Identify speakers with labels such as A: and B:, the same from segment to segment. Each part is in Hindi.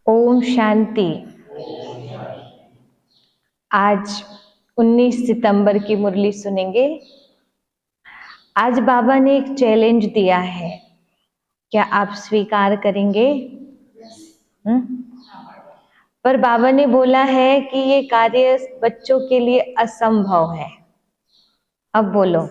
A: ओम शांति। आज 19 सितंबर की मुरली सुनेंगे। आज बाबा ने एक चैलेंज दिया है, क्या आप स्वीकार करेंगे? पर बाबा ने बोला है कि ये कार्य बच्चों के लिए असंभव है। अब बोलो।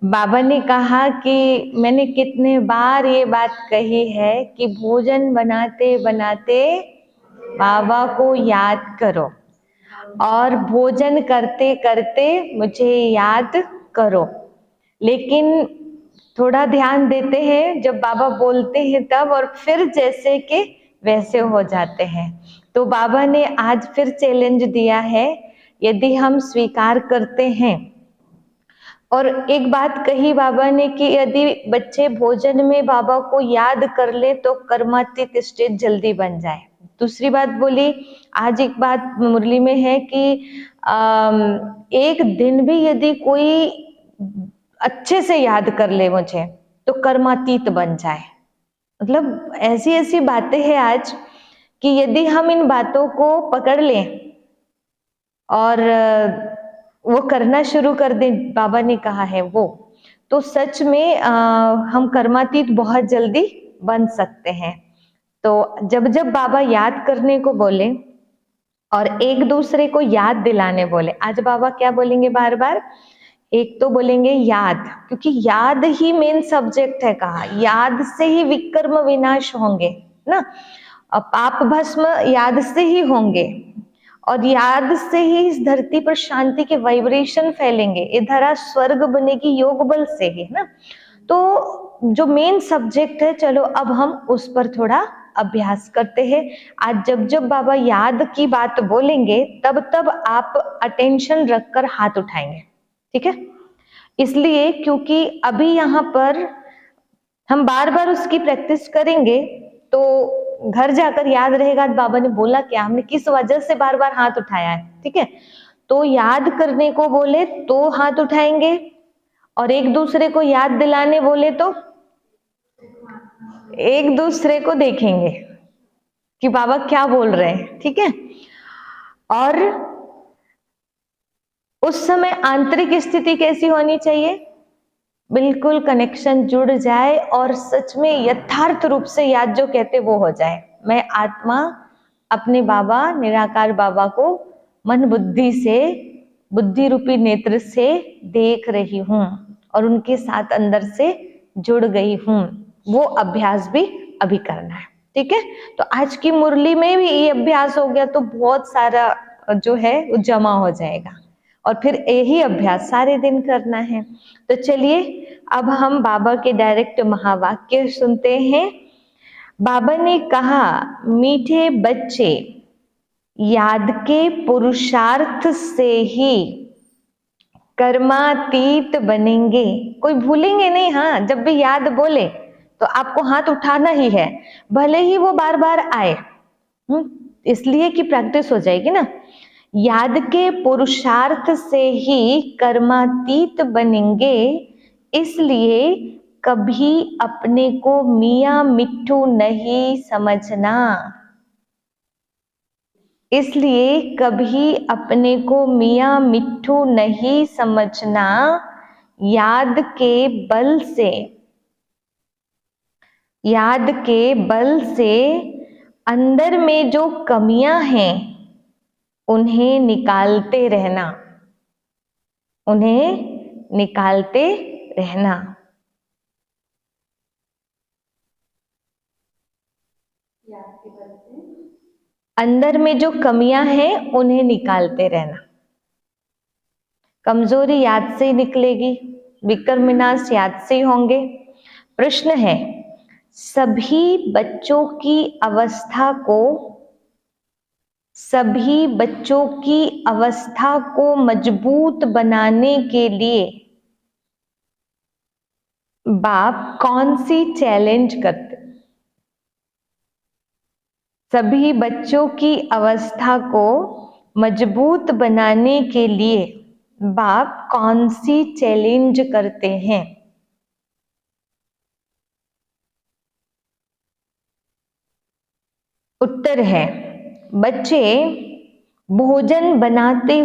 A: बाबा ने कहा कि मैंने कितने बार ये बात कही है कि भोजन बनाते बनाते बाबा को याद करो और भोजन करते करते मुझे याद करो। लेकिन थोड़ा ध्यान देते हैं जब बाबा बोलते हैं तब, और फिर जैसे कि वैसे हो जाते हैं। तो बाबा ने आज फिर चैलेंज दिया है, यदि हम स्वीकार करते हैं। और एक बात कही बाबा ने कि यदि बच्चे भोजन में बाबा को याद कर ले तो कर्मातीत स्टेज जल्दी बन जाए। दूसरी बात बोली, आज एक बात मुरली में है कि एक दिन भी यदि कोई अच्छे से याद कर ले मुझे तो कर्मातीत बन जाए। मतलब ऐसी ऐसी बातें हैं आज कि यदि हम इन बातों को पकड़ लें और वो करना शुरू कर दें, बाबा ने कहा है वो, तो सच में हम कर्मातीत बहुत जल्दी बन सकते हैं। तो जब जब बाबा याद करने को बोले और एक दूसरे को याद दिलाने बोले, आज बाबा क्या बोलेंगे बार बार? एक तो बोलेंगे याद, क्योंकि याद ही मेन सब्जेक्ट है। कहा याद से ही विकर्म विनाश होंगे ना, पाप भस्म याद से ही होंगे, और याद से ही इस धरती पर शांति के वाइब्रेशन फैलेंगे। ये धरा स्वर्ग बनेगी योग बल से ही ना। तो जो मेन सब्जेक्ट है, चलो अब हम उस पर थोड़ा अभ्यास करते हैं। आज जब जब बाबा याद की बात बोलेंगे तब तब आप अटेंशन रखकर हाथ उठाएंगे, ठीक है? इसलिए क्योंकि अभी यहाँ पर हम बार बार उसकी प्रैक्टिस करेंगे तो घर जाकर याद रहेगा बाबा ने बोला क्या, हमने किस वजह से बार बार हाथ उठाया है, ठीक है? तो याद करने को बोले तो हाथ उठाएंगे, और एक दूसरे को याद दिलाने बोले तो एक दूसरे को देखेंगे कि बाबा क्या बोल रहे हैं, ठीक है? और उस समय आंतरिक स्थिति कैसी होनी चाहिए? बिल्कुल कनेक्शन जुड़ जाए और सच में यथार्थ रूप से याद जो कहते वो हो जाए। मैं आत्मा अपने बाबा निराकार बाबा को मन बुद्धि से, बुद्धि रूपी नेत्र से देख रही हूँ और उनके साथ अंदर से जुड़ गई हूँ। वो अभ्यास भी अभी करना है, ठीक है? तो आज की मुरली में भी ये अभ्यास हो गया तो बहुत सारा जो है वो जमा हो जाएगा, और फिर यही अभ्यास सारे दिन करना है। तो चलिए अब हम बाबा के डायरेक्ट महावाक्य सुनते हैं। बाबा ने कहा, मीठे बच्चे याद के पुरुषार्थ से ही कर्मातीत बनेंगे। कोई भूलेंगे नहीं। हाँ, जब भी याद बोले तो आपको हाथ उठाना ही है, भले ही वो बार बार आए, इसलिए कि प्रैक्टिस हो जाएगी ना। याद के पुरुषार्थ से ही कर्मातीत बनेंगे, इसलिए कभी अपने को मियां मिट्ठू नहीं समझना। इसलिए कभी अपने को मियां मिट्ठू नहीं समझना। याद के बल से, याद के बल से अंदर में जो कमियां हैं उन्हें निकालते रहना, उन्हें निकालते रहना। अंदर में जो कमियां हैं उन्हें निकालते रहना। कमजोरी याद से ही निकलेगी, विकर्म विनाश याद से ही होंगे। प्रश्न है, सभी बच्चों की अवस्था को, सभी बच्चों की अवस्था को मजबूत बनाने के लिए बाप कौन सी चैलेंज करते? सभी बच्चों की अवस्था को मजबूत बनाने के लिए बाप कौन सी चैलेंज करते हैं? उत्तर है बच्चे भोजन बनाते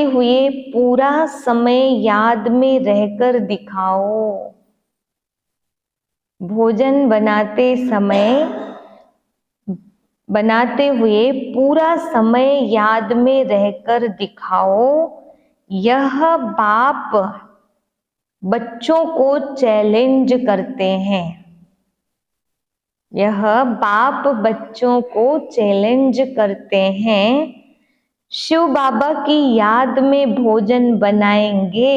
A: हुए पूरा समय याद में रहकर दिखाओ। भोजन बनाते हुए पूरा समय याद में रहकर दिखाओ। यह बाप बच्चों को चैलेंज करते हैं। यह बाप बच्चों को चैलेंज करते हैं। शिव बाबा की याद में भोजन बनाएंगे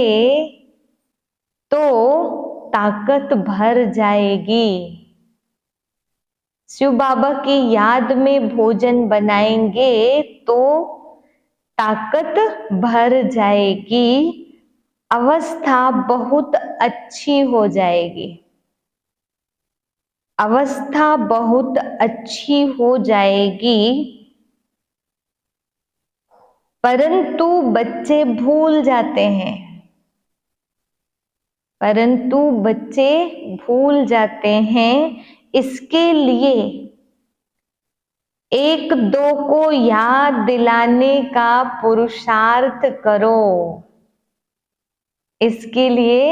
A: तो ताकत भर जाएगी। शिव बाबा की याद में भोजन बनाएंगे तो ताकत भर जाएगी, अवस्था बहुत अच्छी हो जाएगी। अवस्था बहुत अच्छी हो जाएगी। परंतु बच्चे भूल जाते हैं। इसके लिए एक दो को याद दिलाने का पुरुषार्थ करो। इसके लिए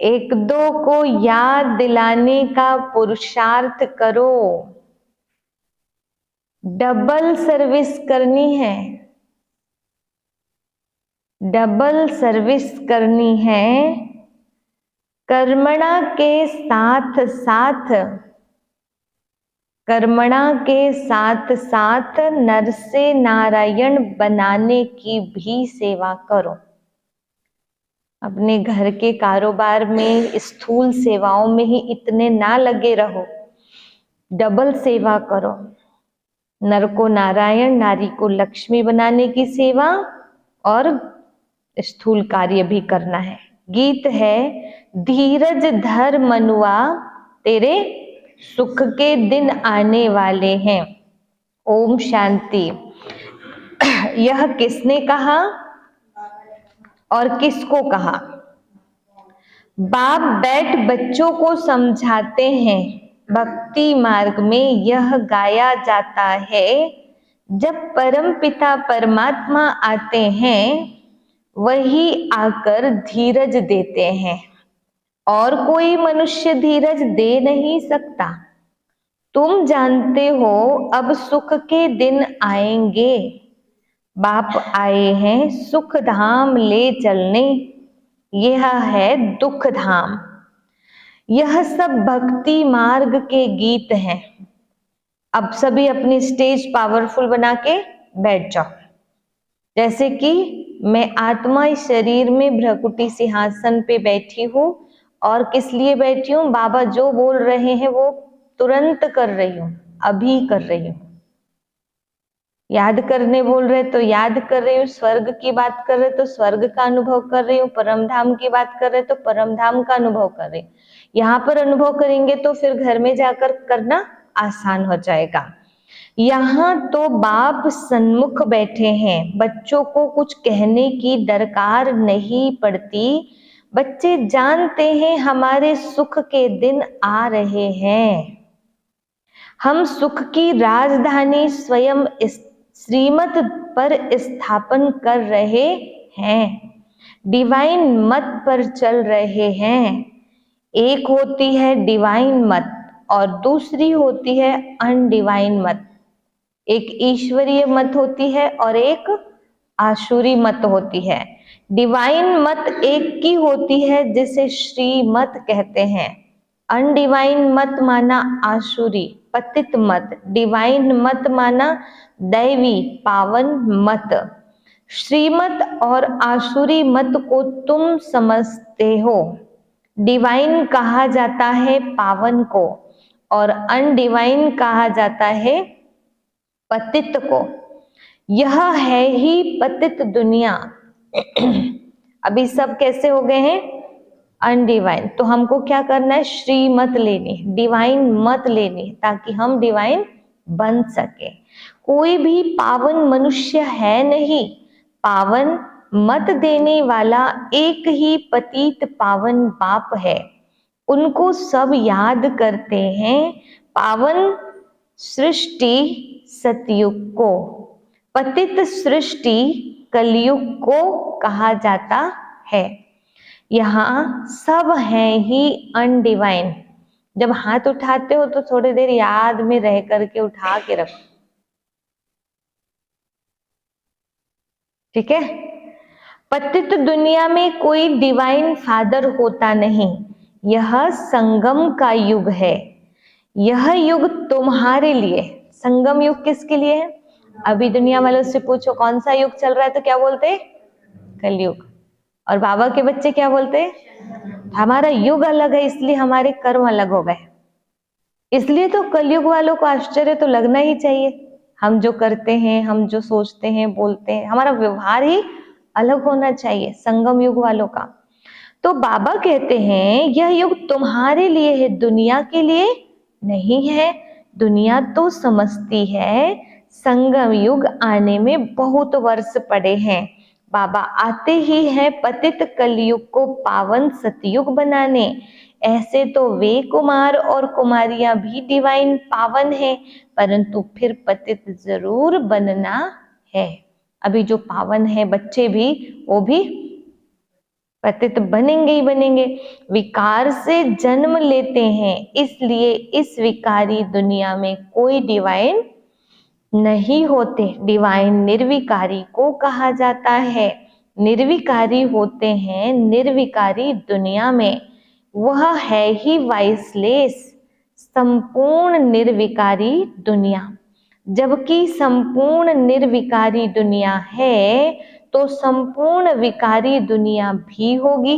A: एक दो को याद दिलाने का पुरुषार्थ करो। डबल सर्विस करनी है। डबल सर्विस करनी है। कर्मणा के साथ साथ नर से नारायण बनाने की भी सेवा करो। अपने घर के कारोबार में, स्थूल सेवाओं में ही इतने ना लगे रहो, डबल सेवा करो। नर को नारायण, नारी को लक्ष्मी बनाने की सेवा और स्थूल कार्य भी करना है। गीत है, धीरज धर मनुआ तेरे सुख के दिन आने वाले हैं। ओम शांति। यह किसने कहा और किसको कहा? बाप बैठ बच्चों को समझाते हैं। भक्ति मार्ग में यह गाया जाता है, जब परम पिता परमात्मा आते हैं वही आकर धीरज देते हैं और कोई मनुष्य धीरज दे नहीं सकता। तुम जानते हो अब सुख के दिन आएंगे। बाप आए हैं सुख धाम ले चलने, यह है दुख धाम। यह सब भक्ति मार्ग के गीत हैं। अब सभी अपनी स्टेज पावरफुल बना के बैठ जाओ। जैसे कि मैं आत्मा इस शरीर में भ्रकुटी सिंहासन पे बैठी हूँ और किस लिए बैठी हूँ? बाबा जो बोल रहे हैं वो तुरंत कर रही हूँ, अभी कर रही हूँ। याद करने बोल रहे तो याद कर रही हूँ, स्वर्ग की बात कर रहे तो स्वर्ग का अनुभव कर रही हूँ, परम धाम की बात कर रहे तो परम धाम का अनुभव कर रही हूँ। यहाँ पर अनुभव करेंगे तो फिर घर में जाकर करना आसान हो जाएगा। यहाँ तो बाप सन्मुख बैठे हैं, बच्चों को कुछ कहने की दरकार नहीं पड़ती। बच्चे जानते हैं हमारे सुख के दिन आ रहे हैं। हम सुख की राजधानी स्वयं श्रीमत पर स्थापन कर रहे हैं, डिवाइन मत पर चल रहे हैं। एक होती है डिवाइन मत और दूसरी होती है अनडिवाइन मत। एक ईश्वरीय मत होती है और एक आसुरी मत होती है। डिवाइन मत एक की होती है जिसे श्रीमत कहते हैं। अनडिवाइन मत माना आसुरी पतित मत, डिवाइन मत माना दैवी पावन मत। श्रीमत और आसुरी मत को तुम समझते हो। डिवाइन कहा जाता है पावन को और अनडिवाइन कहा जाता है पतित को। यह है ही पतित दुनिया। अभी सब कैसे हो गए हैं? अनडिवाइन। तो हमको क्या करना है? श्रीमत लेनी, डिवाइन मत लेनी, ताकि हम डिवाइन बन सके। कोई भी पावन मनुष्य है नहीं। पावन मत देने वाला एक ही पतित पावन बाप है। उनको सब याद करते हैं पावन सृष्टि सतयुग को। पतित सृष्टि कलयुग को कहा जाता है। यहाँ सब है ही अनडिवाइन। जब हाथ उठाते हो तो थोड़ी देर याद में रह करके उठा के रखो, ठीक है। पतित दुनिया में कोई डिवाइन फादर होता नहीं। यह संगम का युग है। यह युग तुम्हारे लिए। संगम युग किसके लिए है? अभी दुनिया वालों से पूछो कौन सा युग चल रहा है तो क्या बोलते हैं? कलयुग। और बाबा के बच्चे क्या बोलते हैं? हमारा युग अलग है इसलिए हमारे कर्म अलग हो गए। इसलिए तो कलयुग वालों को आश्चर्य तो लगना ही चाहिए। हम जो करते हैं, हम जो सोचते हैं, बोलते हैं, हमारा व्यवहार ही अलग होना चाहिए संगम युग वालों का। तो बाबा कहते हैं यह युग तुम्हारे लिए है, दुनिया के लिए नहीं है। दुनिया तो समझती है संगम युग आने में बहुत वर्ष पड़े हैं। बाबा आते ही हैं पतित कलयुग को पावन सतयुग बनाने। ऐसे तो वे कुमार और कुमारियां भी डिवाइन पावन हैं, परंतु फिर पतित जरूर बनना है। अभी जो पावन है बच्चे भी, वो भी पतित बनेंगे ही बनेंगे। विकार से जन्म लेते हैं, इसलिए इस विकारी दुनिया में कोई डिवाइन नहीं होते। डिवाइन निर्विकारी को कहा जाता है। निर्विकारी होते हैं निर्विकारी दुनिया में। वह है ही वाइसलेस, संपूर्ण निर्विकारी दुनिया। जबकि संपूर्ण निर्विकारी दुनिया है तो संपूर्ण विकारी दुनिया भी होगी।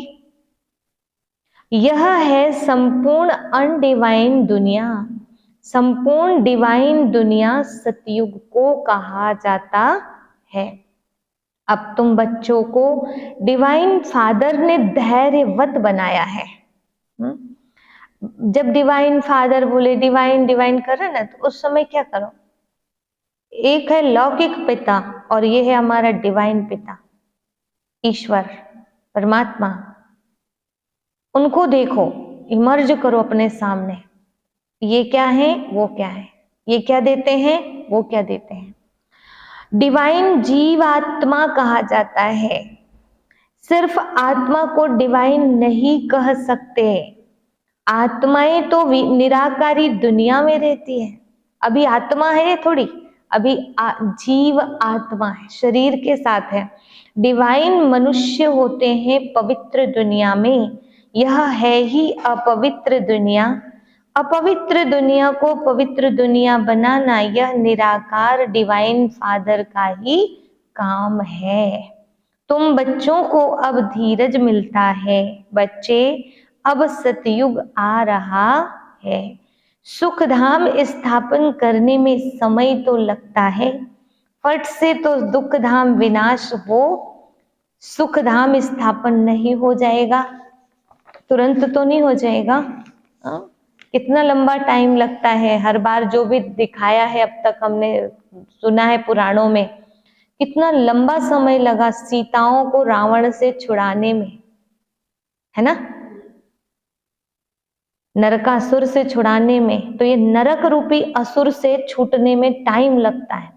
A: यह है संपूर्ण अनडिवाइन दुनिया। संपूर्ण डिवाइन दुनिया सतयुग को कहा जाता है। अब तुम बच्चों को डिवाइन फादर ने धैर्यवत बनाया है। जब डिवाइन फादर बोले डिवाइन डिवाइन कर रहे ना, तो उस समय क्या करो? एक है लौकिक पिता और ये है हमारा डिवाइन पिता, ईश्वर परमात्मा। उनको देखो, इमर्ज करो अपने सामने। ये क्या है, वो क्या है, ये क्या देते हैं, वो क्या देते हैं। डिवाइन जीवात्मा कहा जाता है। सिर्फ आत्मा को डिवाइन नहीं कह सकते। आत्माएं तो निराकारी दुनिया में रहती है। अभी आत्मा है थोड़ी, अभी जीव आत्मा है, शरीर के साथ है। डिवाइन मनुष्य होते हैं पवित्र दुनिया में। यह है ही अपवित्र दुनिया। अपवित्र दुनिया को पवित्र दुनिया बनाना यह निराकार डिवाइन फादर का ही काम है। तुम बच्चों को अब धीरज मिलता है। बच्चे, अब सतयुग आ रहा है। सुख धाम स्थापन करने में समय तो लगता है। फट से तो दुख धाम विनाश हो, सुख धाम स्थापन नहीं हो जाएगा। तुरंत तो नहीं हो जाएगा। कितना लंबा टाइम लगता है। हर बार जो भी दिखाया है अब तक हमने सुना है पुराणों में, कितना लंबा समय लगा सीताओं को रावण से छुड़ाने में, है ना, नरकासुर से छुड़ाने में। तो ये नरक रूपी असुर से छूटने में टाइम लगता है।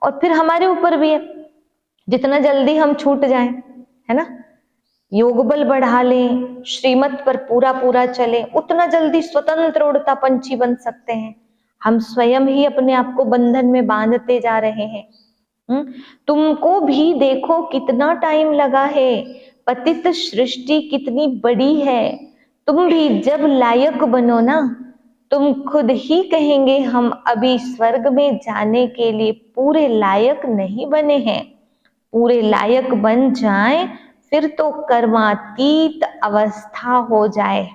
A: और फिर हमारे ऊपर भी है, जितना जल्दी हम छूट जाएं, है ना, योग बल बढ़ा लें, श्रीमत पर पूरा पूरा चले, उतना जल्दी स्वतंत्र उड़ता पंछी बन सकते हैं। हम स्वयं ही अपने आप को बंधन में बांधते जा रहे हैं। तुमको भी देखो कितना टाइम लगा है। पतित सृष्टि कितनी बड़ी है। तुम भी जब लायक बनो ना, तुम खुद ही कहेंगे हम अभी स्वर्ग में जाने के लिए पूरे लायक नहीं बने हैं। पूरे लायक बन जाएं फिर तो कर्मातीत अवस्था हो जाए।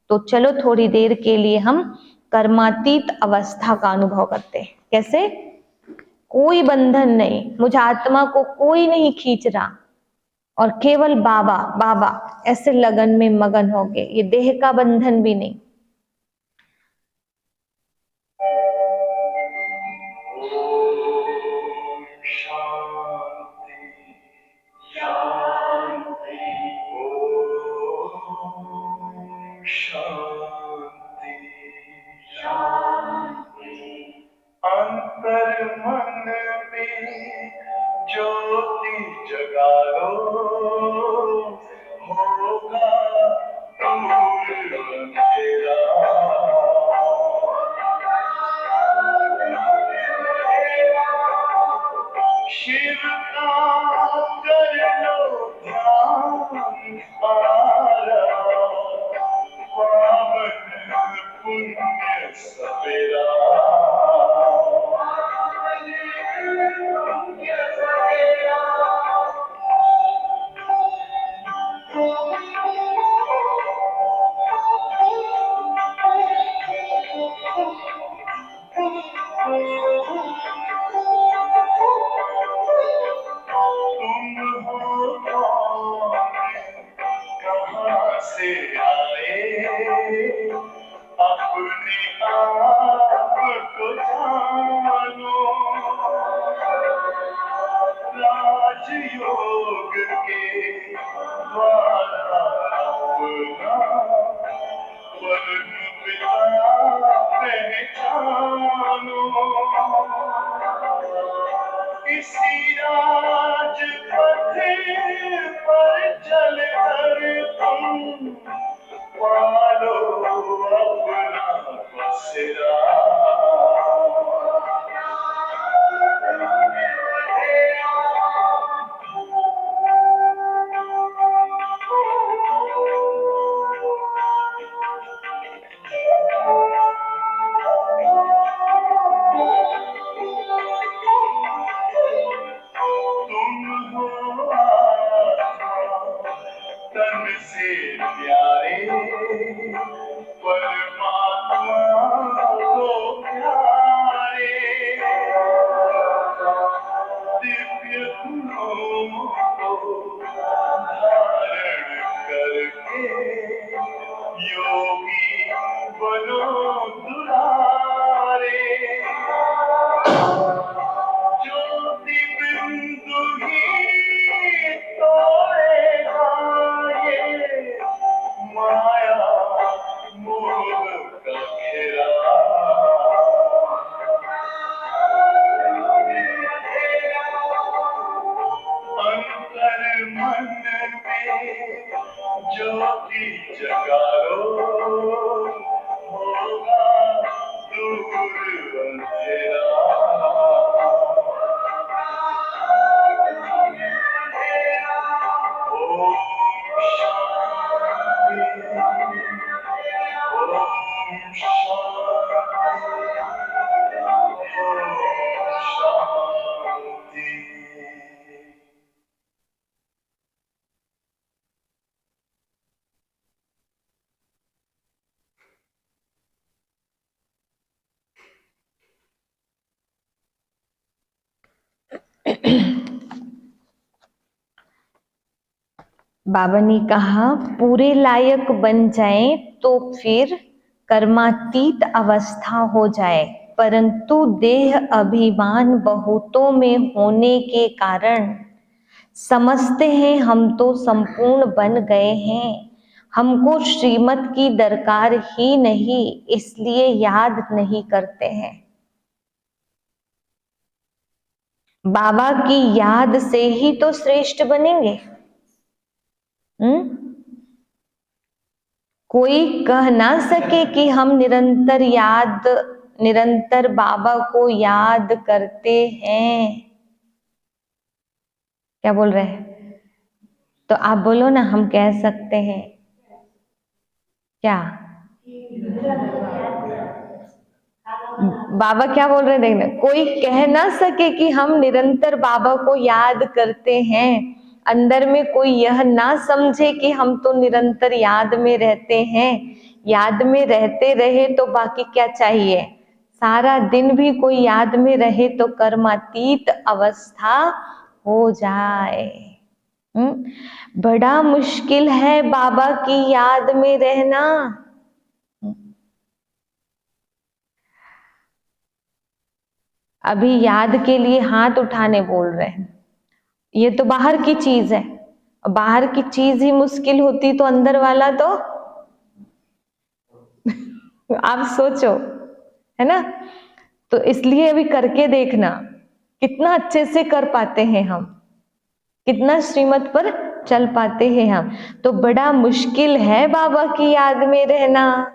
A: तो चलो थोड़ी देर के लिए हम कर्मातीत अवस्था का अनुभव करते हैं। कैसे? कोई बंधन नहीं, मुझे आत्मा को कोई नहीं खींच रहा, और केवल बाबा बाबा ऐसे लगन में मगन हो गए। ये देह का बंधन भी नहीं।
B: शांति अंतर मन में ज्योति जगा लो, होगा दूर अंधेरा। शिव का कर लो ध्यान, आरा पावन पुण्य सवेरा। तुम हो कौन, कहाँ से आए, अपने आप को जानो। राजयोग के द्वारा अपना वर्ण पिता पहचानो। इसी राजपथ पर चल कर तुम पालो अपना बसेरा। तुम हो आत्मा तन से प्यारे, परमात्मा को प्यारे। दिव्य गुणों को धारण करके योगी बनो दुलारे। ज्योति बिंदु ही तोड़ेगा ये माया मोह का घेरा। अंतर मन में ज्योति जगा लो, होगा दूर अंधेरा। ओम शांति, ओम शांति, ओम शांति।
A: बाबा ने कहा पूरे लायक बन जाए तो फिर कर्मातीत अवस्था हो जाए, परंतु देह अभिमान बहुतों में होने के कारण समझते हैं हम तो संपूर्ण बन गए हैं, हमको श्रीमत की दरकार ही नहीं, इसलिए याद नहीं करते हैं। बाबा की याद से ही तो श्रेष्ठ बनेंगे। कोई कह ना सके कि हम निरंतर बाबा को याद करते हैं। क्या बोल रहे हैं? तो आप बोलो ना, हम कह सकते हैं क्या? बाबा क्या बोल रहे हैं देखना, कोई कह ना सके कि हम निरंतर बाबा को याद करते हैं, अंदर में कोई यह ना समझे कि हम तो निरंतर याद में रहते हैं। याद में रहते रहे तो बाकी क्या चाहिए? सारा दिन भी कोई याद में रहे तो कर्मातीत अवस्था हो जाए। बड़ा मुश्किल है बाबा की याद में रहना। अभी याद के लिए हाथ उठाने बोल रहे हैं, ये तो बाहर की चीज है। बाहर की चीज ही मुश्किल होती तो अंदर वाला तो आप सोचो, है ना। तो इसलिए अभी करके देखना कितना अच्छे से कर पाते हैं हम, कितना श्रीमत पर चल पाते हैं हम। तो बड़ा मुश्किल है बाबा की याद में रहना।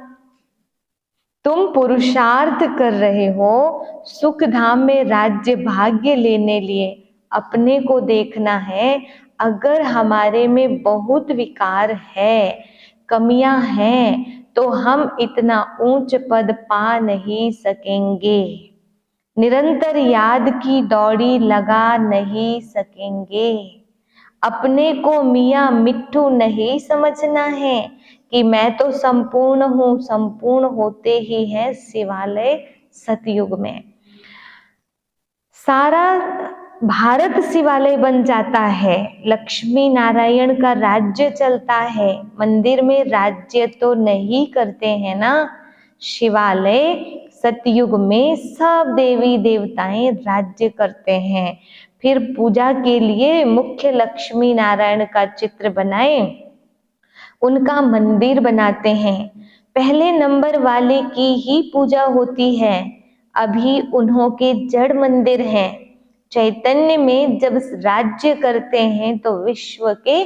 A: तुम पुरुषार्थ कर रहे हो सुख धाम में राज्य भाग्य लेने लिए, अपने को देखना है। अगर हमारे में बहुत विकार है, कमियां हैं, तो हम इतना ऊंच पद पा नहीं सकेंगे, निरंतर याद की दौड़ी लगा नहीं सकेंगे। अपने को मियाँ मिट्ठू नहीं समझना है कि मैं तो संपूर्ण हूँ, संपूर्ण होते ही है शिवालय सतयुग में। सारा भारत शिवालय बन जाता है, लक्ष्मी नारायण का राज्य चलता है। मंदिर में राज्य तो नहीं करते हैं ना, शिवालय सतयुग में सब देवी देवताएं राज्य करते हैं। फिर पूजा के लिए मुख्य लक्ष्मी नारायण का चित्र बनाए, उनका मंदिर बनाते हैं। पहले नंबर वाले की ही पूजा होती है, अभी उन्हों के जड़ मंदिर हैं। चैतन्य में जब राज्य करते हैं तो विश्व के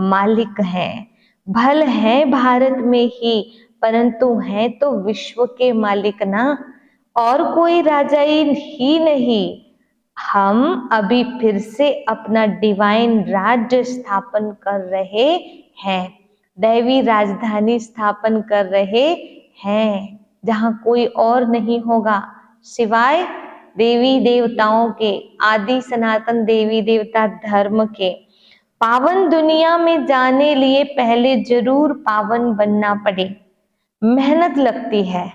A: मालिक हैं। भल है भारत में ही, परंतु हैं तो विश्व के मालिक ना, और कोई राजा ही नहीं। हम अभी फिर से अपना डिवाइन राज्य स्थापन कर रहे हैं, दैवी राजधानी स्थापन कर रहे हैं, जहां कोई और नहीं होगा सिवाय देवी देवताओं के, आदि सनातन देवी देवता धर्म के। पावन दुनिया में जाने लिए पहले जरूर पावन बनना पड़े, मेहनत लगती है।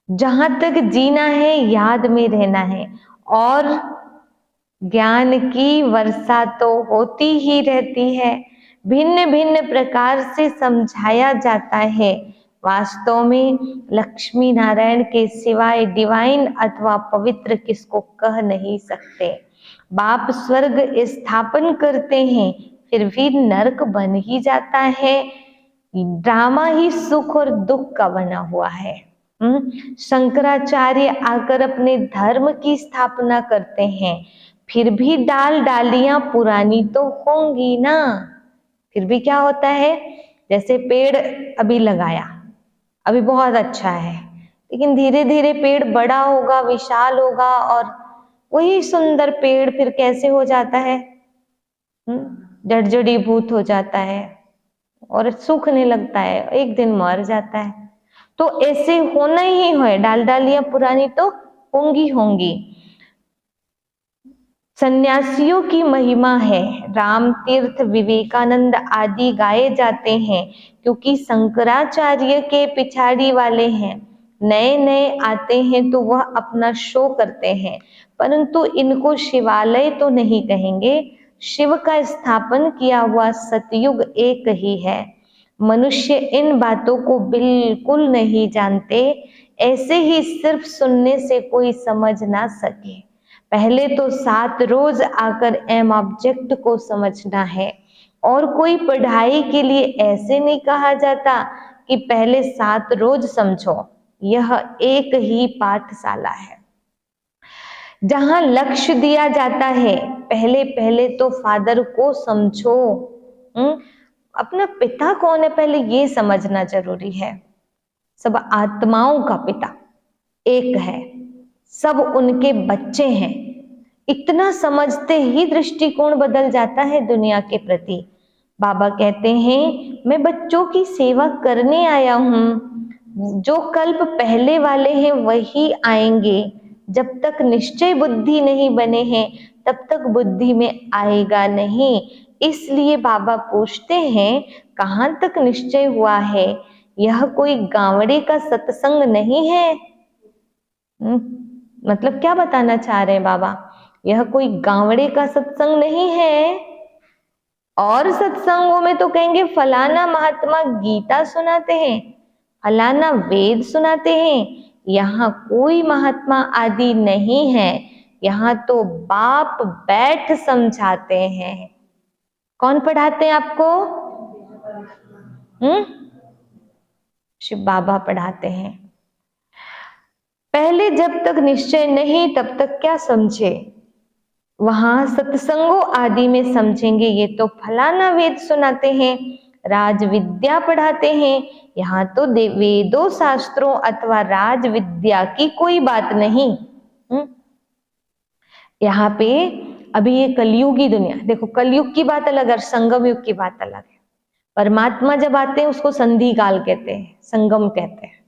A: जहां तक जीना है याद में रहना है, और ज्ञान की वर्षा तो होती ही रहती है, भिन्न भिन्न प्रकार से समझाया जाता है। वास्तव में लक्ष्मी नारायण के सिवाय डिवाइन अथवा पवित्र किसको कह नहीं सकते। बाप स्वर्ग स्थापन करते हैं, फिर भी नरक बन ही जाता है। ड्रामा ही सुख और दुख का बना हुआ है। शंकराचार्य आकर अपने धर्म की स्थापना करते हैं, फिर भी डाल डालियां पुरानी तो होंगी ना। फिर भी क्या होता है, जैसे पेड़ अभी लगाया, अभी बहुत अच्छा है, लेकिन धीरे धीरे पेड़ बड़ा होगा, विशाल होगा, और वही सुंदर पेड़ फिर कैसे हो जाता है, जड़जड़ीभूत हो जाता है और सूखने लगता है, एक दिन मर जाता है। तो ऐसे होना ही है, डाल डालियां पुरानी तो होंगी होंगी। सन्यासियों की महिमा है, राम तीर्थ विवेकानंद आदि गाए जाते हैं, क्योंकि शंकराचार्य के पिछाड़ी वाले हैं। नए नए आते हैं तो वह अपना शो करते हैं, परंतु इनको शिवालय तो नहीं कहेंगे। शिव का स्थापन किया हुआ सतयुग एक ही है। मनुष्य इन बातों को बिल्कुल नहीं जानते, ऐसे ही सिर्फ सुनने से कोई समझ ना सके। पहले तो 7 रोज आकर एम ऑब्जेक्ट को समझना है, और कोई पढ़ाई के लिए ऐसे नहीं कहा जाता कि पहले 7 रोज समझो। यह एक ही पाठशाला है जहां लक्ष्य दिया जाता है, पहले पहले तो फादर को समझो। अपना पिता कौन है पहले ये समझना जरूरी है। सब आत्माओं का पिता एक है, सब उनके बच्चे हैं। इतना समझते ही दृष्टिकोण बदल जाता है दुनिया के प्रति। बाबा कहते हैं, मैं बच्चों की सेवा करने आया हूँ। जो कल्प पहले वाले हैं वही आएंगे। जब तक निश्चय बुद्धि नहीं बने हैं तब तक बुद्धि में आएगा नहीं। इसलिए बाबा पूछते हैं, कहाँ तक निश्चय हुआ है? यह कोई गावड़े का सत्संग नहीं है। मतलब क्या बताना चाह रहे हैं बाबा? यह कोई गावड़े का सत्संग नहीं है। और सत्संगों में तो कहेंगे फलाना महात्मा गीता सुनाते हैं, फलाना वेद सुनाते हैं। यहाँ कोई महात्मा आदि नहीं है, यहाँ तो बाप बैठ समझाते हैं। कौन पढ़ाते हैं आपको? शिव बाबा पढ़ाते हैं। पहले जब तक निश्चय नहीं तब तक क्या समझे, वहां सत्संगों आदि में समझेंगे। ये तो फलाना वेद सुनाते हैं, राज विद्या पढ़ाते हैं, यहाँ तो वेदों शास्त्रों अथवा राज विद्या की कोई बात नहीं। यहाँ पे अभी ये कलयुगी दुनिया, देखो कलयुग की बात अलग है, संगम युग की बात अलग है। परमात्मा जब आते हैं उसको संधि काल कहते हैं, संगम कहते हैं।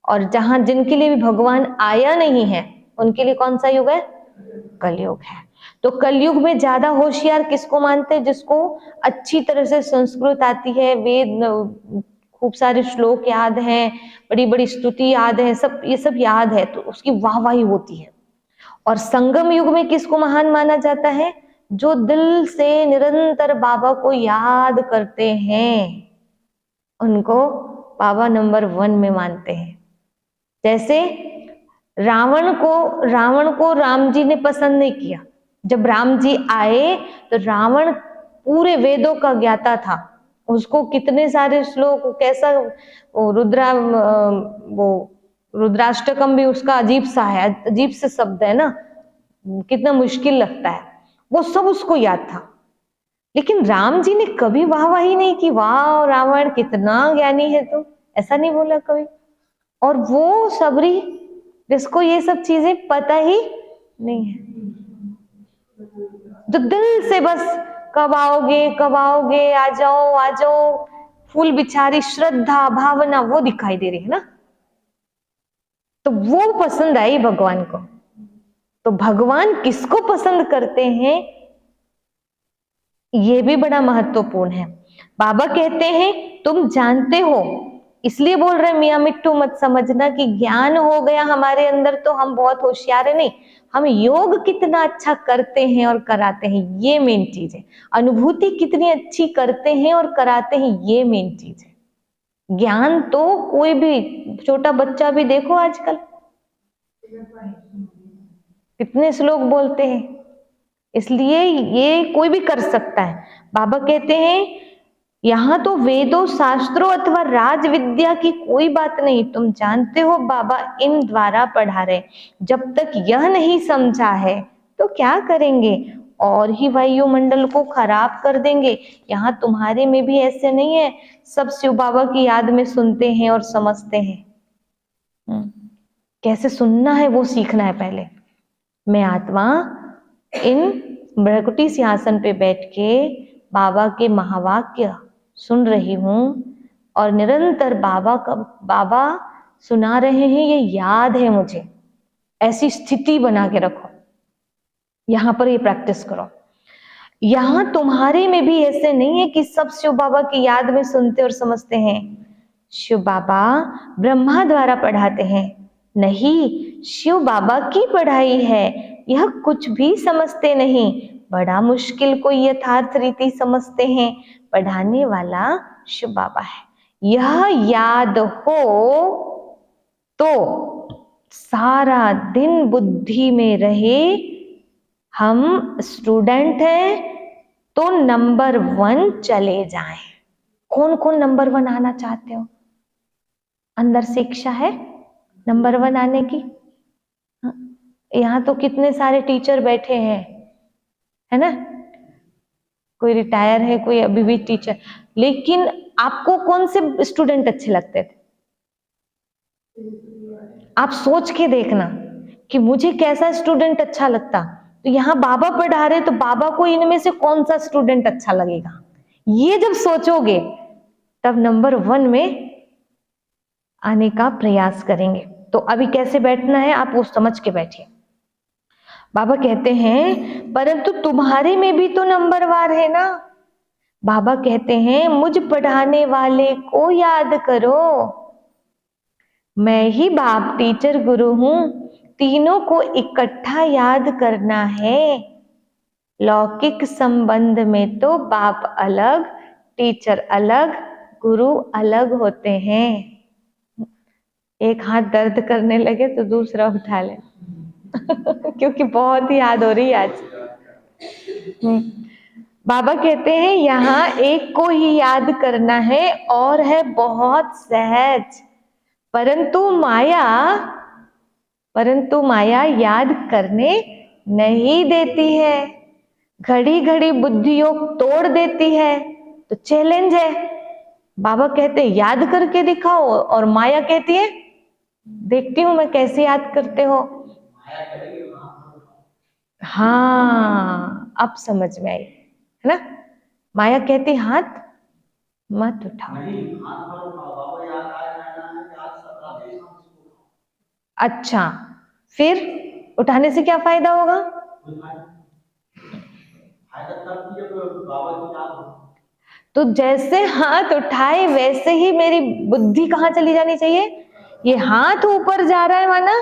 A: और जहां जिनके लिए भी भगवान आया नहीं है उनके लिए कौन सा युग है, कलयुग है। तो कलयुग में ज्यादा होशियार किसको मानते हैं, जिसको अच्छी तरह से संस्कृत आती है, वेद खूब सारे श्लोक याद हैं, बड़ी बड़ी स्तुति याद है, सब ये सब याद है, तो उसकी वाहवाही होती है। और संगम युग में किसको महान माना जाता है, जो दिल से निरंतर बाबा को याद करते हैं, उनको बाबा नंबर 1 में मानते हैं। जैसे रावण को राम जी ने पसंद नहीं किया। जब राम जी आए तो रावण पूरे वेदों का ज्ञाता था, उसको कितने सारे श्लोक, कैसा रुद्राष्टकम भी उसका अजीब सा है, अजीब से शब्द है ना, कितना मुश्किल लगता है, वो सब उसको याद था। लेकिन राम जी ने कभी वाहवाही नहीं की, वाह रावण कितना ज्ञानी है तू, ऐसा नहीं बोला कभी। और वो सबरी जिसको ये सब चीजें पता ही नहीं है, जो दिल से बस कब आओगे, आ जाओ, फूल बिचारी श्रद्धा भावना वो दिखाई दे रही है ना, तो वो पसंद आई भगवान को। तो भगवान किसको पसंद करते हैं ये भी बड़ा महत्वपूर्ण है। बाबा कहते हैं तुम जानते हो, इसलिए बोल रहे मियाँ मिट्टू मत समझना कि ज्ञान हो गया हमारे अंदर तो हम बहुत होशियार है, नहीं, हम योग कितना अच्छा करते हैं और कराते हैं ये मेन चीज है। अनुभूति कितनी अच्छी करते हैं और कराते हैं ये मेन चीज है। ज्ञान तो कोई भी छोटा बच्चा भी देखो आजकल कितने श्लोक बोलते हैं, इसलिए ये कोई भी कर सकता है। बाबा कहते हैं यहाँ तो वेदों शास्त्रों अथवा राज विद्या की कोई बात नहीं, तुम जानते हो बाबा इन द्वारा पढ़ा रहे। जब तक यह नहीं समझा है तो क्या करेंगे, और ही वायुमंडल को खराब कर देंगे। यहाँ तुम्हारे में भी ऐसे नहीं है सब शिव बाबा की याद में सुनते हैं और समझते हैं। कैसे सुनना है वो सीखना है पहले। मैं आत्मा इन भ्रकुटी सिंहासन पे बैठ के बाबा के महावाक्य सुन रही हूं और निरंतर बाबा सुना रहे हैं, ये याद है मुझे। ऐसी स्थिति बना के रखो, यहां पर ये प्रैक्टिस करो। यहां तुम्हारे में भी ऐसे नहीं है कि सब शिव बाबा की याद में सुनते और समझते हैं। शिव बाबा ब्रह्मा द्वारा पढ़ाते हैं, नहीं, शिव बाबा की पढ़ाई है, यह कुछ भी समझते नहीं, बड़ा मुश्किल को यथार्थ रीति समझते हैं, पढ़ाने वाला शिव बाबा है। यह याद हो तो सारा दिन बुद्धि में रहे, हम स्टूडेंट हैं तो नंबर 1 चले जाएं। कौन कौन नंबर 1 आना चाहते हो, अंदर से इच्छा है नंबर 1 आने की? यहाँ तो कितने सारे टीचर बैठे हैं, है ना, कोई रिटायर है, कोई अभी भी टीचर, लेकिन आपको कौन से स्टूडेंट अच्छे लगते थे? आप सोच के देखना कि मुझे कैसा स्टूडेंट अच्छा लगता। तो यहाँ बाबा पढ़ा रहे तो बाबा को इनमें से कौन सा स्टूडेंट अच्छा लगेगा, ये जब सोचोगे तब नंबर 1 में आने का प्रयास करेंगे। तो अभी कैसे बैठना है आप वो समझ के बैठिए। बाबा कहते हैं परंतु तुम्हारे में भी तो नंबरवार है ना। बाबा कहते हैं मुझ पढ़ाने वाले को याद करो, मैं ही बाप टीचर गुरु हूं, तीनों को इकट्ठा याद करना है। लौकिक संबंध में तो बाप अलग, टीचर अलग, गुरु अलग होते हैं। एक हाथ दर्द करने लगे तो दूसरा उठा ले क्योंकि बहुत ही याद हो रही है आज। बाबा कहते हैं यहाँ एक को ही याद करना है और है बहुत सहज, परंतु माया परंतु माया याद करने नहीं देती है, घड़ी घड़ी बुद्धि योग तोड़ देती है। तो चैलेंज है, बाबा कहते हैं याद करके दिखाओ, और माया कहती है देखती हूं मैं कैसे याद करते हो। हाँ, अब समझ में आई है ना। माया कहती हाथ मत उठाओ। अच्छा, फिर उठाने से क्या फायदा होगा? तो जैसे हाथ उठाए वैसे ही मेरी बुद्धि कहाँ चली जानी चाहिए? ये हाथ ऊपर जा रहा है माना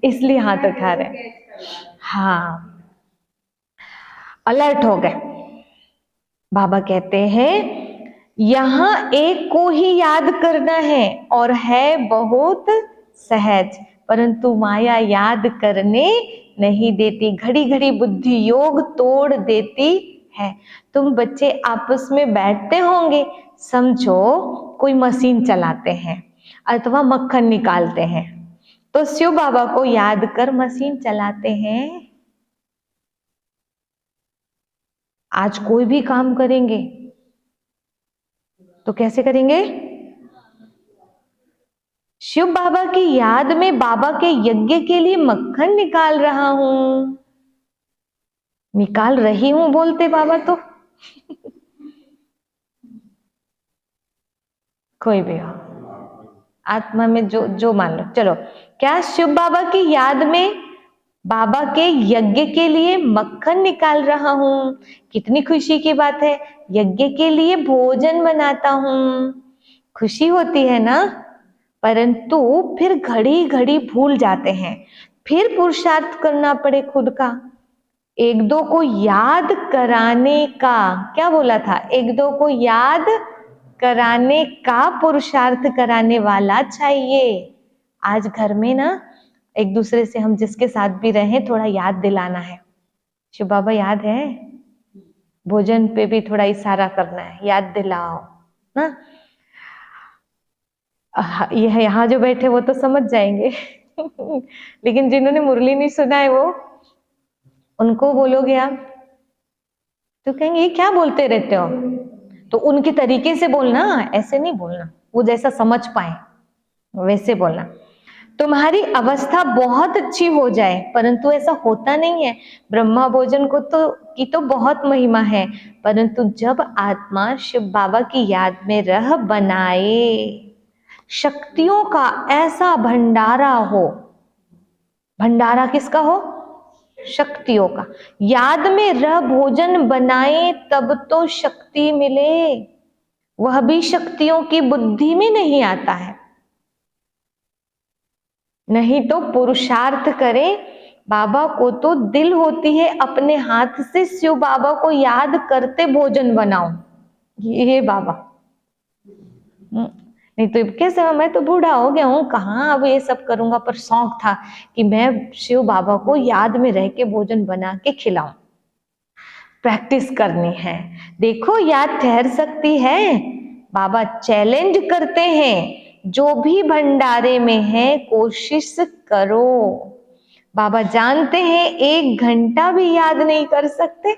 A: इसलिए हाथ उठा रहे हैं। हाँ, अलर्ट हो गए। बाबा कहते हैं यहां एक को ही याद करना है और है बहुत सहज, परंतु माया याद करने नहीं देती, घड़ी घड़ी बुद्धि योग तोड़ देती है। तुम बच्चे आपस में बैठते होंगे, समझो कोई मशीन चलाते हैं अथवा मक्खन निकालते हैं, तो शिव बाबा को याद कर मशीन चलाते हैं। आज कोई भी काम करेंगे तो कैसे करेंगे? शिव बाबा की याद में बाबा के यज्ञ के लिए मक्खन निकाल रहा हूं, निकाल रही हूं बोलते बाबा तो कोई भी हो, आत्मा में जो जो मान लो। चलो, क्या शिव बाबा की याद में बाबा के यज्ञ के लिए मक्खन निकाल रहा हूं? कितनी खुशी की बात है, यज्ञ के लिए भोजन बनाता हूं, खुशी होती है ना। परंतु फिर घड़ी घड़ी भूल जाते हैं, फिर पुरुषार्थ करना पड़े खुद का। एक दो को याद कराने का, क्या बोला था? एक दो को याद कराने का पुरुषार्थ कराने वाला चाहिए। आज घर में ना एक दूसरे से हम जिसके साथ भी रहे थोड़ा याद दिलाना है। शिव बाबा याद है, भोजन पे भी थोड़ा इशारा करना है, याद दिलाओ ना। यह यहाँ जो बैठे वो तो समझ जाएंगे लेकिन जिन्होंने मुरली नहीं सुना है वो, उनको बोलोगे आप तो कहेंगे ये क्या बोलते रहते हो। तो उनके तरीके से बोलना, ऐसे नहीं बोलना, वो जैसा समझ पाए वैसे बोलना। तुम्हारी अवस्था बहुत अच्छी हो जाए, परंतु ऐसा होता नहीं है। ब्रह्मा भोजन को की तो बहुत महिमा है, परंतु जब आत्मा शिव बाबा की याद में रह बनाए, शक्तियों का ऐसा भंडारा हो। भंडारा किसका हो? शक्तियों का। याद में रह भोजन बनाए तब तो शक्ति मिले, वह भी शक्तियों की बुद्धि में नहीं आता है। नहीं तो पुरुषार्थ करें, बाबा को तो दिल होती है अपने हाथ से शिव बाबा को याद करते भोजन बनाओ, ये बाबा। नहीं तो कैसे, मैं तो बूढ़ा हो गया हूँ, कहाँ अब ये सब करूंगा। पर शौक था कि मैं शिव बाबा को याद में रह के भोजन बना के खिलाऊं, प्रैक्टिस करनी है। देखो याद ठहर सकती है। बाबा चैलेंज करते हैं, जो भी भंडारे में है कोशिश करो। बाबा जानते हैं 1 घंटा भी याद नहीं कर सकते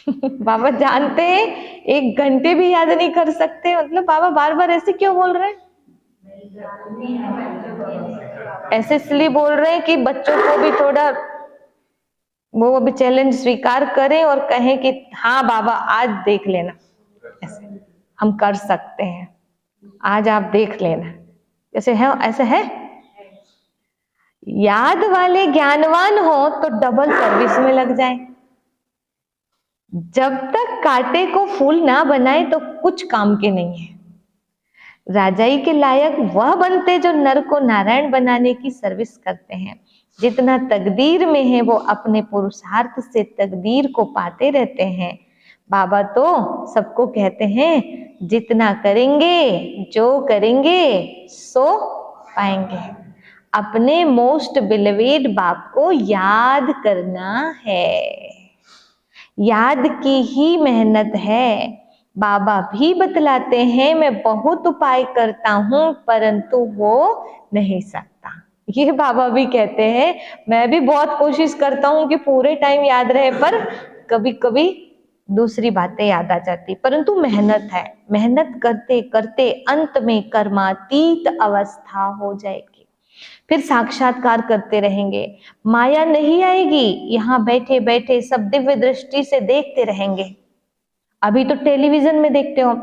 A: बाबा जानते हैं 1 घंटे भी याद नहीं कर सकते। मतलब बाबा बार बार ऐसे क्यों बोल रहे हैं? ऐसे इसलिए बोल रहे हैं कि बच्चों को भी थोड़ा वो अभी चैलेंज स्वीकार करें और कहें कि हाँ बाबा आज देख लेना, ऐसे हम कर सकते हैं, आज आप देख लेना। जैसे है ऐसे है। याद वाले ज्ञानवान हो तो डबल सर्विस में लग जाए। जब तक कांटे को फूल ना बनाए तो कुछ काम के नहीं है। राजाई के लायक वह बनते जो नर को नारायण बनाने की सर्विस करते हैं। जितना तकदीर में है वो अपने पुरुषार्थ से तकदीर को पाते रहते हैं। बाबा तो सबको कहते हैं जितना करेंगे, जो करेंगे सो पाएंगे। अपने मोस्ट बिलवेड बाप को याद करना है, याद की ही मेहनत है। बाबा भी बतलाते हैं मैं बहुत उपाय करता हूं परंतु हो नहीं सकता। ये बाबा भी कहते हैं मैं भी बहुत कोशिश करता हूं कि पूरे टाइम याद रहे पर कभी कभी दूसरी बातें याद आ जाती, परंतु मेहनत है, मेहनत करते करते अंत में कर्मातीत अवस्था हो जाएगी, फिर साक्षात्कार करते रहेंगे, माया नहीं आएगी, यहाँ बैठे बैठे सब दिव्य दृष्टि से देखते रहेंगे। अभी तो टेलीविजन में देखते हो,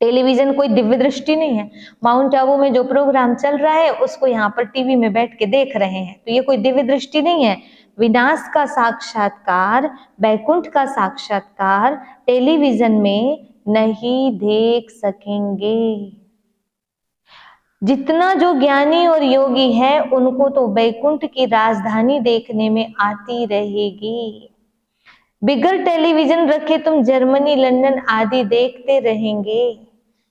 A: टेलीविजन कोई दिव्य दृष्टि नहीं है, माउंट आबू में जो प्रोग्राम चल रहा है उसको यहाँ पर टीवी में बैठ के देख रहे हैं, तो ये कोई दिव्य दृष्टि नहीं है। विनाश का साक्षात्कार, बैकुंठ का साक्षात्कार टेलीविजन में नहीं देख सकेंगे। जितना जो ज्ञानी और योगी है उनको तो बैकुंठ की राजधानी देखने में आती रहेगी। बिगर टेलीविजन रखे तुम जर्मनी लंदन आदि देखते रहेंगे।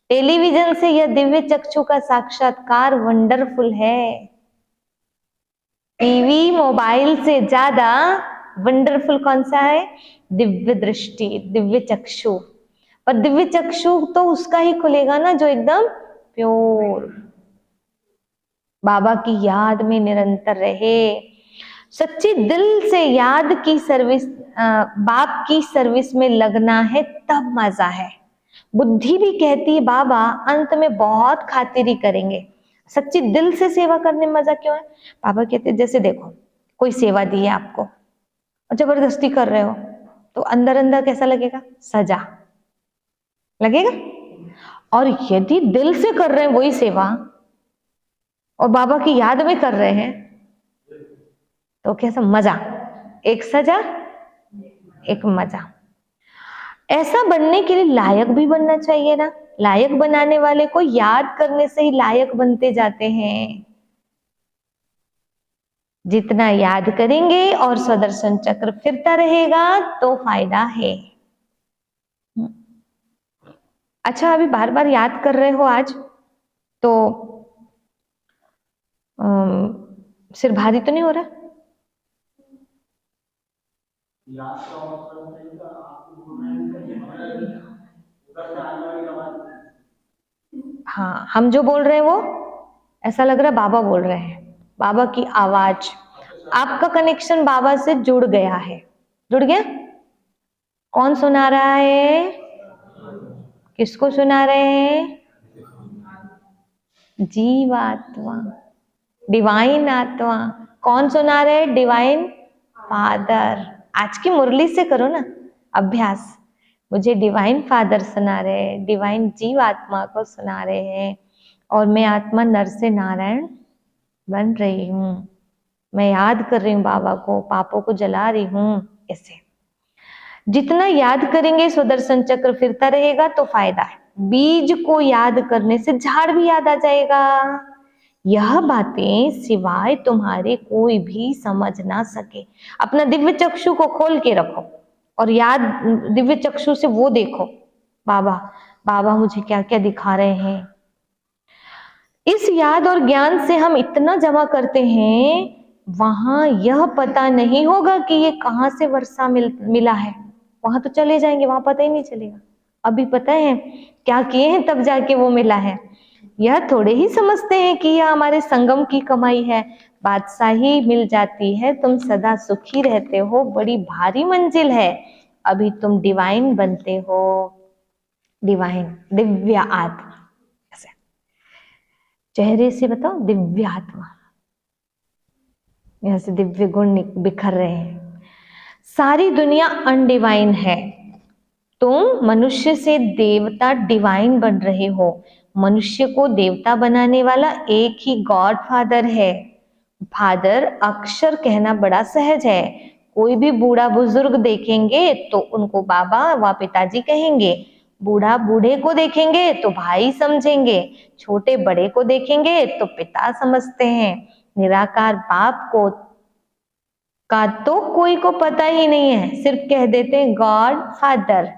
A: टेलीविजन से यह दिव्य चक्षु का साक्षात्कार वंडरफुल है। टीवी मोबाइल से ज्यादा वंडरफुल कौन सा है? दिव्य दृष्टि, दिव्य चक्षु। और दिव्य चक्षु तो उसका ही खुलेगा ना जो एकदम प्योर बाबा की याद में निरंतर रहे। सच्ची दिल से याद की सर्विस, बाप की सर्विस में लगना है तब मजा है। बुद्धि भी कहती है बाबा अंत में बहुत खातिरी करेंगे, सच्ची दिल से सेवा करने में मजा क्यों है? बाबा कहते हैं जैसे देखो कोई सेवा दी है आपको और जबरदस्ती कर रहे हो तो अंदर अंदर कैसा लगेगा? सजा लगेगा। और यदि दिल से कर रहे हैं वही सेवा और बाबा की याद में कर रहे हैं तो कैसा मजा, एक सजा एक मजा। ऐसा बनने के लिए लायक भी बनना चाहिए ना। लायक बनाने वाले को याद करने से ही लायक बनते जाते हैं। जितना याद करेंगे और स्वदर्शन चक्र फिरता रहेगा तो फायदा है। अच्छा अभी बार बार याद कर रहे हो आज तो सिर भारी तो नहीं हो रहा? हाँ हम जो बोल रहे हैं वो ऐसा लग रहा है बाबा बोल रहे हैं। बाबा की आवाज, आपका कनेक्शन बाबा से जुड़ गया है। जुड़ गया? कौन सुना रहा है? किसको सुना रहे हैं? जीवात्मा, डिवाइन आत्मा। कौन सुना रहे? Divine father. आज की मुरली से करो ना अभ्यास। मुझे डिवाइन फादर सुना रहे हैं, डिवाइन जीव आत्मा को सुना रहे हैं और मैं आत्मा नर से नारायण बन रही हूँ। मैं याद कर रही हूँ बाबा को, पापों को जला रही हूँ। ऐसे जितना याद करेंगे सुदर्शन चक्र फिरता रहेगा तो फायदा है। बीज को याद करने से झाड़ भी याद आ जाएगा। यह बातें सिवाय तुम्हारे कोई भी समझ ना सके। अपना दिव्य चक्षु को खोल के रखो और याद दिव्य चक्षु से वो देखो बाबा, बाबा मुझे क्या क्या दिखा रहे हैं। इस याद और ज्ञान से हम इतना जमा करते हैं, वहां यह पता नहीं होगा कि ये कहाँ से वर्षा मिला है। वहां तो चले जाएंगे, वहां पता ही नहीं चलेगा। अभी पता है क्या किए हैं तब जाके वो मिला है। यह थोड़े ही समझते हैं कि यह हमारे संगम की कमाई है। बादशाही मिल जाती है, तुम सदा सुखी रहते हो, बड़ी भारी मंजिल है। अभी तुम डिवाइन बनते हो, डिवाइन दिव्य आत्मा। ऐसे चेहरे से बताओ दिव्य आत्मा, यहाँ से दिव्य गुण बिखर रहे हैं। सारी दुनिया अनडिवाइन है, तुम मनुष्य से देवता डिवाइन बन रहे हो। मनुष्य को देवता बनाने वाला एक ही गॉड फादर है। फादर अक्षर कहना बड़ा सहज है। कोई भी बूढ़ा बुजुर्ग देखेंगे तो उनको बाबा व पिताजी कहेंगे। बूढ़ा बूढ़े को देखेंगे तो भाई समझेंगे, छोटे बड़े को देखेंगे तो पिता समझते हैं। निराकार बाप को का तो कोई को पता ही नहीं है, सिर्फ कह देते हैं गॉड फादर।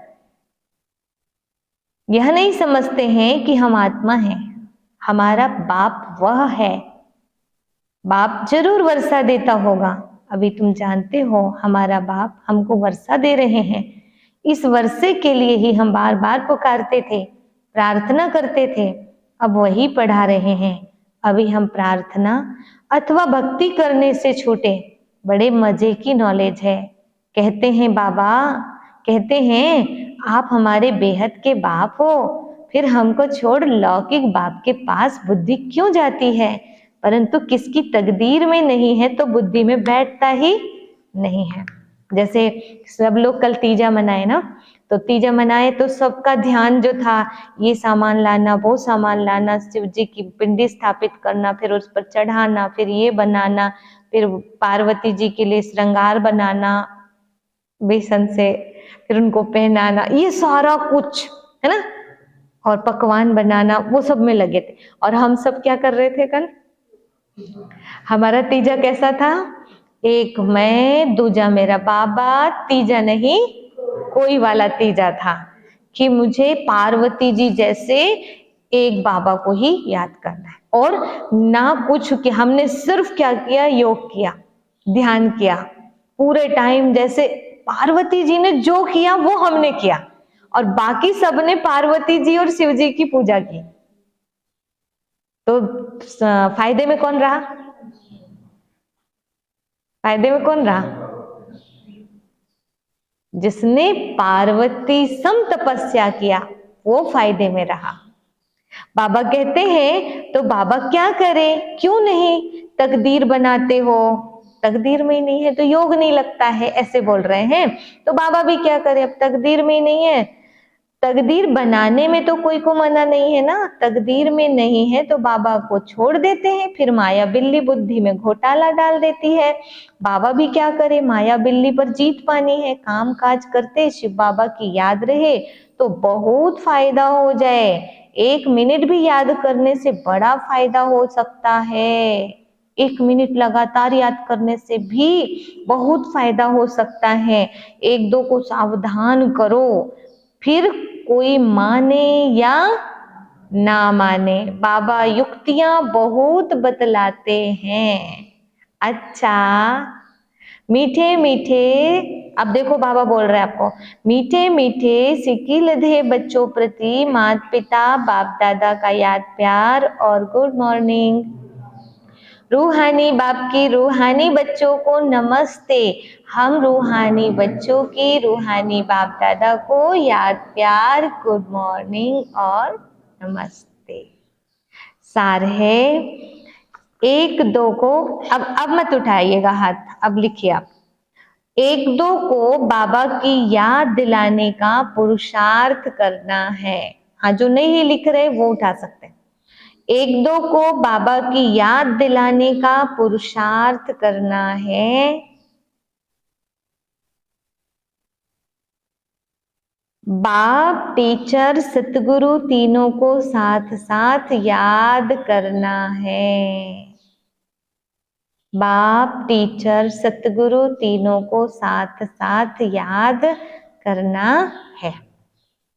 A: यह नहीं समझते हैं कि हम आत्मा हैं, हमारा बाप वह है। बाप जरूर वर्षा देता होगा, अभी तुम जानते हो हमारा बाप हमको वर्षा दे रहे हैं। इस वर्षे के लिए ही हम बार बार पुकारते थे, प्रार्थना करते थे, अब वही पढ़ा रहे हैं। अभी हम प्रार्थना अथवा भक्ति करने से छूटे। बड़े मजे की नॉलेज है। कहते हैं बाबा, कहते हैं आप हमारे बेहद के बाप हो, फिर हमको छोड़ लौकिक बाप के पास बुद्धि क्यों जाती है? परंतु किसकी तकदीर में नहीं है तो बुद्धि में बैठता ही नहीं है। जैसे सब लोग कल तीजा मनाए ना, तो तीजा मनाए तो सबका ध्यान जो था ये सामान लाना, वो सामान लाना, शिव जी की पिंडी स्थापित करना, फिर उस पर चढ़ाना, फिर ये बनाना, फिर पार्वती जी के लिए श्रृंगार बनाना बेसन से, फिर उनको पहनाना, ये सारा कुछ है ना, और पकवान बनाना, वो सब में लगे थे। और हम सब क्या कर रहे थे कल? हमारा तीजा कैसा था? एक मैं, दूजा मेरा बाबा, तीजा नहीं कोई वाला तीजा था कि मुझे पार्वती जी जैसे एक बाबा को ही याद करना है। और ना कुछ कि हमने सिर्फ क्या किया? योग किया, ध्यान किया पूरे टाइम। जैसे पार्वती जी ने जो किया वो हमने किया, और बाकी सबने पार्वती जी और शिव जी की पूजा की। तो फायदे में कौन रहा? फायदे में कौन रहा? जिसने पार्वती सम तपस्या किया वो फायदे में रहा। बाबा कहते हैं तो बाबा क्या करे? क्यों नहीं? तकदीर बनाते हो, तकदीर में ही नहीं है तो योग नहीं लगता है, ऐसे बोल रहे हैं। तो बाबा भी क्या करे? अब तकदीर में ही नहीं है, तकदीर बनाने में तो कोई को मना नहीं है ना, तकदीर में नहीं है तो बाबा को छोड़ देते हैं। फिर माया बिल्ली बुद्धि में घोटाला डाल देती है। बाबा भी क्या करे? माया बिल्ली पर जीत पानी है। काम काज करते शिव बाबा की याद रहे तो बहुत फायदा हो जाए। 1 मिनट भी याद करने से बड़ा फायदा हो सकता है। 1 मिनट लगातार याद करने से भी बहुत फायदा हो सकता है। 1-2 को सावधान करो, फिर कोई माने या ना माने, बाबा युक्तियां बहुत बतलाते हैं। अच्छा, मीठे मीठे, अब देखो बाबा बोल रहे हैं आपको, मीठे मीठे सिकिलधे बच्चों प्रति माता पिता बाप दादा का याद प्यार और गुड मॉर्निंग। रूहानी बाप की रूहानी बच्चों को नमस्ते। हम रूहानी बच्चों की रूहानी बाप दादा को याद प्यार, गुड मॉर्निंग और नमस्ते। सार है 1-2 को, अब मत उठाइएगा हाथ, अब लिखिए आप। 1-2 को बाबा की याद दिलाने का पुरुषार्थ करना है। हाँ, जो नहीं लिख रहे वो उठा सकते हैं। 1-2 को बाबा की याद दिलाने का पुरुषार्थ करना है। बाप, टीचर, सतगुरु तीनों को साथ साथ याद करना है। बाप, टीचर, सतगुरु तीनों को साथ साथ याद करना है।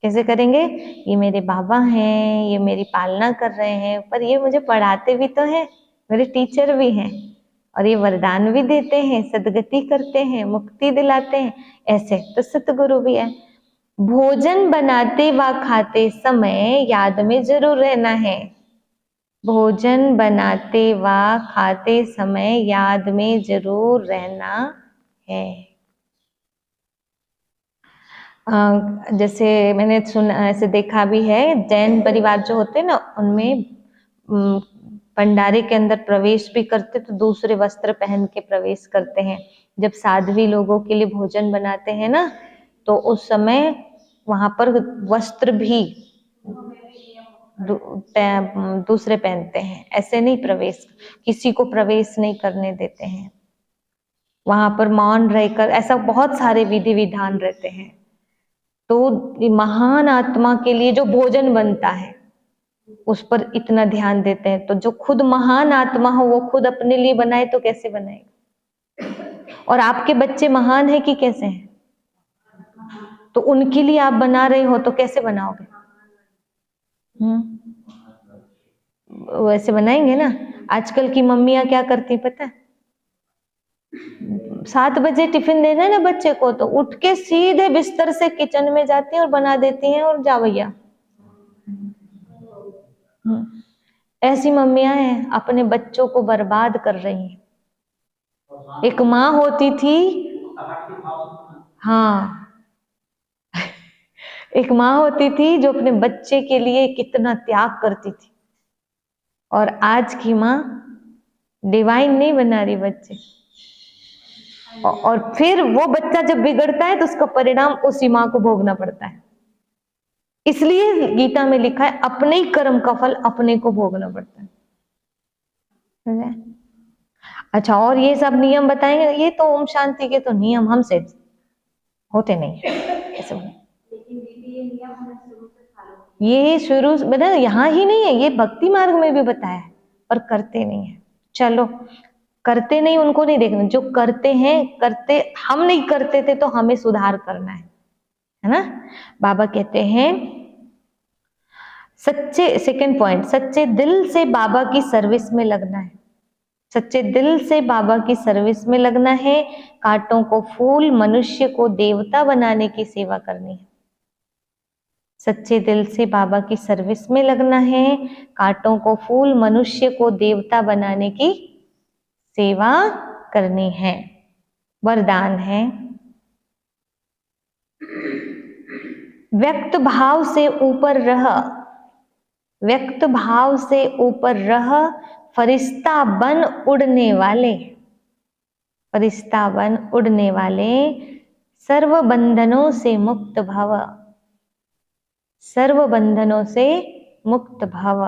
A: कैसे करेंगे? ये मेरे बाबा हैं, ये मेरी पालना कर रहे हैं, पर ये मुझे पढ़ाते भी तो हैं, मेरे टीचर भी हैं, और ये वरदान भी देते हैं, सदगति करते हैं, मुक्ति दिलाते हैं, ऐसे तो सतगुरु भी है। भोजन बनाते व खाते समय याद में जरूर रहना है। भोजन बनाते व खाते समय याद में जरूर रहना है। जैसे मैंने सुना, ऐसे देखा भी है, जैन परिवार जो होते हैं ना, उनमें भंडारे के अंदर प्रवेश भी करते तो दूसरे वस्त्र पहन के प्रवेश करते हैं। जब साध्वी लोगों के लिए भोजन बनाते हैं ना, तो उस समय वहां पर वस्त्र भी दूसरे पहनते हैं, ऐसे नहीं प्रवेश, किसी को प्रवेश नहीं करने देते हैं। वहां पर मौन रहकर, ऐसा बहुत सारे विधि विधान रहते हैं। तो महान आत्मा के लिए जो भोजन बनता है उस पर इतना ध्यान देते हैं। तो जो खुद महान आत्मा हो वो खुद अपने लिए बनाए तो कैसे बनाएगा? और आपके बच्चे महान है कि कैसे हैं? तो उनके लिए आप बना रहे हो तो कैसे बनाओगे? वैसे बनाएंगे ना। आजकल की मम्मियां क्या करती पता है? 7 बजे टिफिन देना है ना बच्चे को, तो उठ के सीधे बिस्तर से किचन में जाती हैं और बना देती हैं और जा भैया। ऐसी मम्मियां हैं, अपने बच्चों को बर्बाद कर रही हैं। एक माँ होती थी, हाँ एक माँ होती थी जो अपने बच्चे के लिए कितना त्याग करती थी, और आज की माँ डिवाइन नहीं बना रही बच्चे, और फिर वो बच्चा जब बिगड़ता है तो उसका परिणाम उसी माँ को भोगना पड़ता है। इसलिए गीता में लिखा है अपने ही कर्म का फल अपने को भोगना पड़ता है। अच्छा, और ये सब नियम बताएंगे, ये तो ओम शांति के तो नियम हमसे होते नहीं ऐसे। ये शुरू बता, यहाँ ही नहीं है, ये भक्ति मार्ग में भी बताया है, पर करते नहीं है। चलो, करते नहीं उनको नहीं देखना, जो करते हैं करते, हम नहीं करते थे तो हमें सुधार करना है ना। बाबा कहते हैं सच्चे, सेकंड पॉइंट, सच्चे दिल से बाबा की सर्विस में लगना है। सच्चे दिल से बाबा की सर्विस में लगना है। कांटों को फूल, मनुष्य को देवता बनाने की सेवा करनी है। सच्चे दिल से बाबा की सर्विस में लगना है, कांटों को फूल, मनुष्य को देवता बनाने की सेवा करनी है। वरदान है, व्यक्त भाव से ऊपर रह, व्यक्त भाव से ऊपर रह, फरिश्ता बन उड़ने वाले, फरिश्ता बन उड़ने वाले, सर्व बंधनों से मुक्त भव, सर्व बंधनों से मुक्त भव।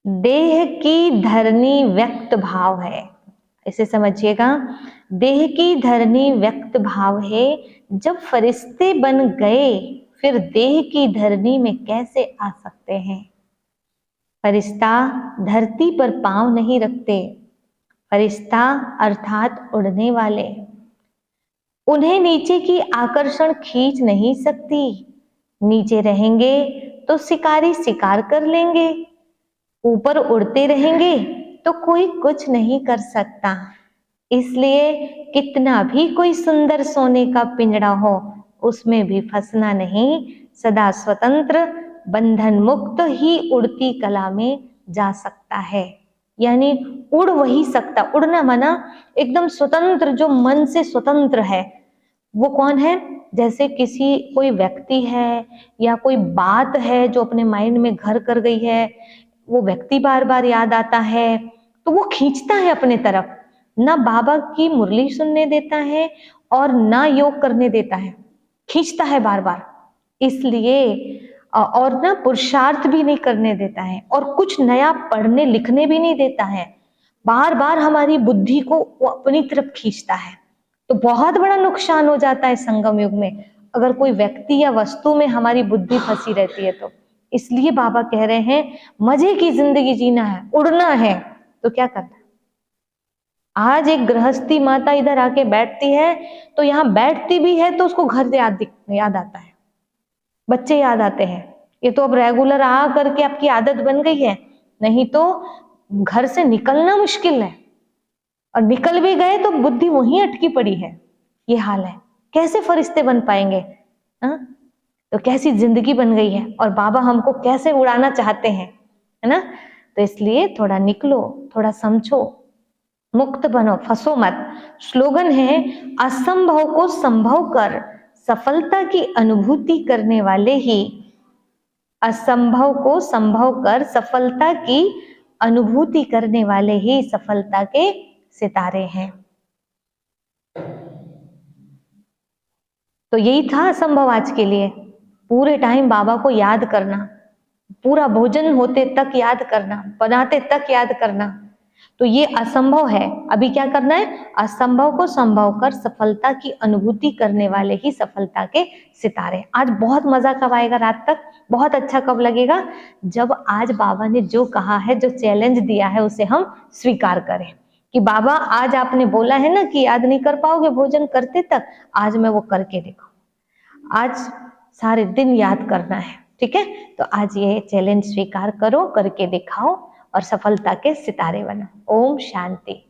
A: देह की धरनी व्यक्त भाव है, इसे समझिएगा। देह की धरनी व्यक्त भाव है, जब फरिश्ते बन गए फिर देह की धरनी में कैसे आ सकते हैं। फरिश्ता धरती पर पांव नहीं रखते, फरिश्ता अर्थात उड़ने वाले, उन्हें नीचे की आकर्षण खींच नहीं सकती। नीचे रहेंगे तो शिकारी शिकार कर लेंगे, ऊपर उड़ते रहेंगे तो कोई कुछ नहीं कर सकता। इसलिए कितना भी कोई सुंदर सोने का पिंजड़ा हो, उसमें भी फंसना नहीं, सदा स्वतंत्र बंधन मुक्त ही उड़ती कला में जा सकता है। यानी उड़ वही सकता, उड़ना माना एकदम स्वतंत्र, जो मन से स्वतंत्र है। वो कौन है? जैसे किसी कोई व्यक्ति है या कोई बात है जो अपने माइंड में घर कर गई है, वो व्यक्ति बार बार याद आता है तो वो खींचता है अपने तरफ, ना बाबा की मुरली सुनने देता है और ना योग करने देता है, खींचता है बार बार। इसलिए और ना पुरुषार्थ भी नहीं करने देता है, और कुछ नया पढ़ने लिखने भी नहीं देता है, बार बार हमारी बुद्धि को वो अपनी तरफ खींचता है। तो बहुत बड़ा नुकसान हो जाता है संगम युग में, अगर कोई व्यक्ति या वस्तु में हमारी बुद्धि फंसी रहती है तो। इसलिए बाबा कह रहे हैं मजे की जिंदगी जीना है, उड़ना है, तो क्या करना है। आज एक गृहस्थी माता इधर आके बैठती है तो यहाँ बैठती भी है तो उसको घर याद आता है, बच्चे याद आते हैं। ये तो अब रेगुलर आ करके आपकी आदत बन गई है, नहीं तो घर से निकलना मुश्किल है, और निकल भी गए तो बुद्धि वहीं अटकी पड़ी है। ये हाल है, कैसे फरिश्ते बन पाएंगे? तो कैसी जिंदगी बन गई है, और बाबा हमको कैसे उड़ाना चाहते हैं, है ना। तो इसलिए थोड़ा निकलो, थोड़ा समझो, मुक्त बनो, फंसो मत। स्लोगन है असंभव को संभव कर सफलता की अनुभूति करने वाले ही, असंभव को संभव कर सफलता की अनुभूति करने वाले ही सफलता के सितारे हैं। तो यही था असंभव आज के लिए, पूरे टाइम बाबा को याद करना, पूरा भोजन होते तक याद करना, बनाते तक याद करना। तो ये असंभव है, अभी क्या करना है? असंभव को संभव कर सफलता की अनुभूति करने वाले ही सफलता के सितारे। आज बहुत मजा कब आएगा रात तक, बहुत अच्छा कब लगेगा? जब आज बाबा ने जो कहा है, जो चैलेंज दिया है, उसे हम स्वीकार करें कि बाबा आज आपने बोला है ना कि याद नहीं कर पाओगे भोजन करते तक, आज मैं वो करके दिखाऊं। आज सारे दिन याद करना है, ठीक है? तो आज ये चैलेंज स्वीकार करो, करके दिखाओ, और सफलता के सितारे बनो। ओम शांति।